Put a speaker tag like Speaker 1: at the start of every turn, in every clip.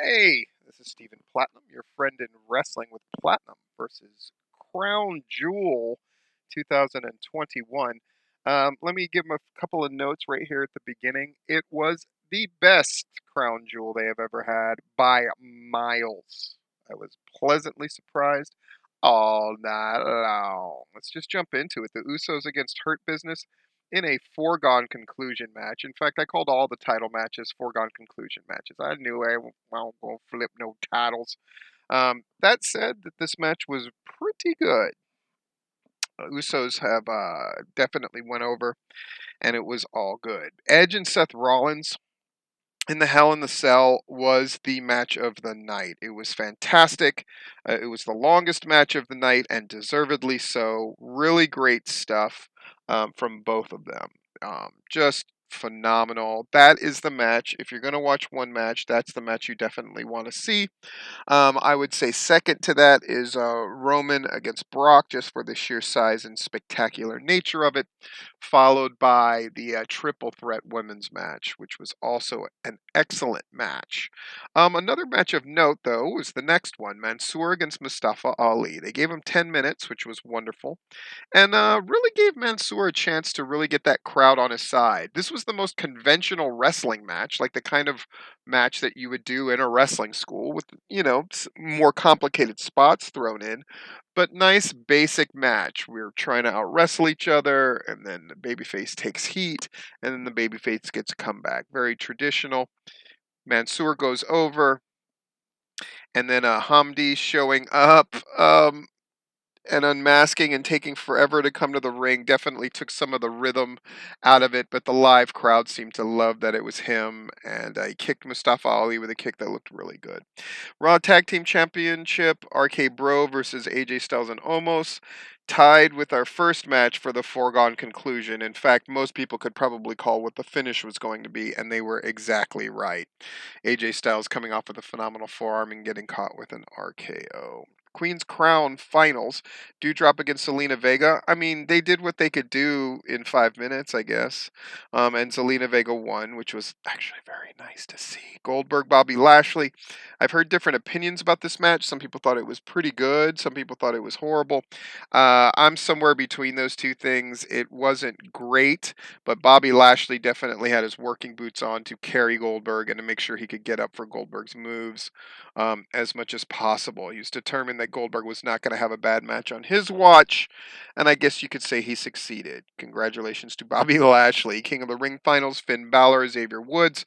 Speaker 1: Hey, this is Stephen Platinum, your friend in Wrestling with Platinum versus Crown Jewel 2021. Let me give them a couple of notes right here at the beginning. It was the best Crown Jewel they have ever had by miles. I was pleasantly surprised all night long. Let's just jump into it. The Usos against Hurt Business in a foregone conclusion match. In fact, I called all the title matches foregone conclusion matches. I knew I won't go flip no titles. That said, that this match was pretty good. Usos have definitely went over, and it was all good. Edge and Seth Rollins in the Hell in the Cell was the match of the night. It was fantastic. It was the longest match of the night, and deservedly so. Really great stuff from both of them. Just phenomenal. That is the match. If you're going to watch one match, that's the match you definitely want to see. I would say second to that is Roman against Brock, just for the sheer size and spectacular nature of it, followed by the triple threat women's match, which was also an excellent match. Another match of note, though, was the next one, Mansoor against Mustafa Ali. They gave him 10 minutes, which was wonderful, and really gave Mansoor a chance to really get that crowd on his side. This was the most conventional wrestling match, like the kind of match that you would do in a wrestling school with, more complicated spots thrown in, but nice basic match. We're trying to out wrestle each other, and then the babyface takes heat, and then the babyface gets a comeback. Very traditional. Mansoor goes over, and then Hamdi showing up. And unmasking and taking forever to come to the ring definitely took some of the rhythm out of it, but the live crowd seemed to love that it was him, and he kicked Mustafa Ali with a kick that looked really good. Raw Tag Team Championship, RK Bro versus AJ Styles and Omos, tied with our first match for the foregone conclusion. In fact, most people could probably call what the finish was going to be, and they were exactly right. AJ Styles coming off with a phenomenal forearm and getting caught with an RKO. Queen's Crown finals. Dewdrop against Selena Vega. I mean, they did what they could do in 5 minutes, I guess. And Selena Vega won, which was actually very nice to see. Goldberg, Bobby Lashley. I've heard different opinions about this match. Some people thought it was pretty good. Some people thought it was horrible. I'm somewhere between those two things. It wasn't great, but Bobby Lashley definitely had his working boots on to carry Goldberg and to make sure he could get up for Goldberg's moves as much as possible. He was determined that Goldberg was not going to have a bad match on his watch, and I guess you could say he succeeded. Congratulations to Bobby Lashley. King of the Ring finals, Finn Balor, Xavier Woods.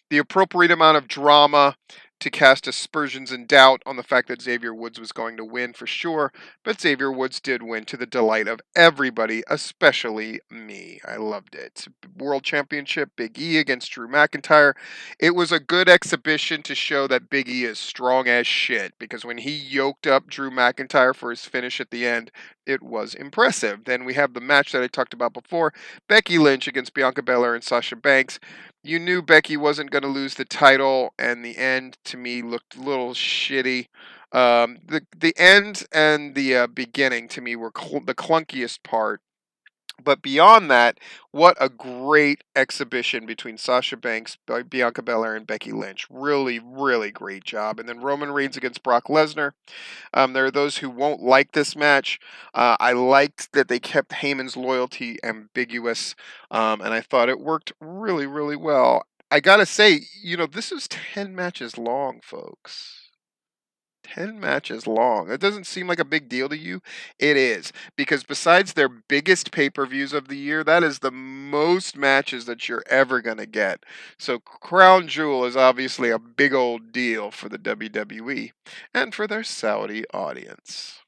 Speaker 1: The appropriate amount of drama to cast aspersions and doubt on the fact that Xavier Woods was going to win for sure, but Xavier Woods did win to the delight of everybody, especially me. I loved it. World Championship, Big E against Drew McIntyre. It was a good exhibition to show that Big E is strong as shit, because when he yoked up Drew McIntyre for his finish at the end, it was impressive. Then we have the match that I talked about before, Becky Lynch against Bianca Belair and Sasha Banks. You knew Becky wasn't going to lose the title, and the end to me looked a little shitty. The end and the beginning to me were the clunkiest part. But beyond that, what a great exhibition between Sasha Banks, Bianca Belair, and Becky Lynch. Really, really great job. And then Roman Reigns against Brock Lesnar. There are those who won't like this match. I liked that they kept Heyman's loyalty ambiguous, and I thought it worked really, really well. I gotta say, this is 10 matches long, folks. 10 matches long. It doesn't seem like a big deal to you. It is. Because besides their biggest pay per views of the year, that is the most matches that you're ever going to get. So, Crown Jewel is obviously a big old deal for the WWE and for their Saudi audience.